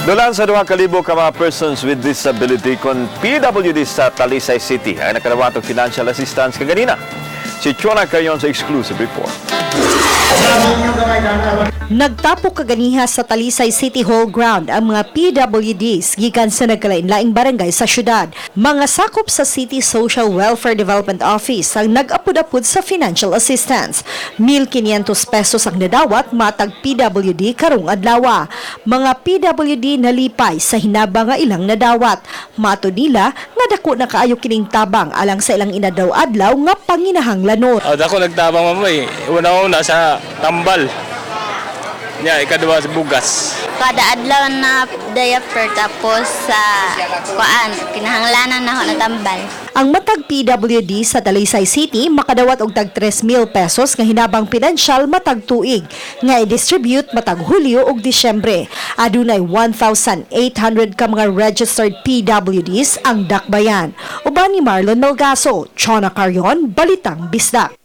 Dulan sa 2,000 ka mga persons with disability kon PWD sa Talisay City ay nakadawatog financial assistance kaganina. Si Chona Carrion sa exclusive report. Nagtapok kaganiha sa Talisay City Hall ground ang mga PWDs gikan sa nagkalain-laing barangay sa syudad. Mga sakop sa City Social Welfare Development Office ang nag-apod-apod sa financial assistance. 1,500 pesos ang nadawat matag PWD karong adlaw. Mga PWD nalipay sa hinaba nga ilang nadawat. Mato nila nga dako na kaayo kining tabang alang sa ilang inadaw-adlaw nga panginahanglanot. Dako nagtabang mamay. Una-una sa tambal. Ikadua sa bugas. Kada adlaw na diaper tapos sa kinahanglanan na ako na tambal. Ang matag PWD sa Talisay City makadawat og tag 3,000 pesos nga hinabang pinansyal matag tuig nga i-distribute matag Hulyo ug Disyembre. Adunay 1,800 ka mga registered PWDs ang dakbayan. Uban ni Marlon Melgaso, Chona Carrion, Balitang Bisdak.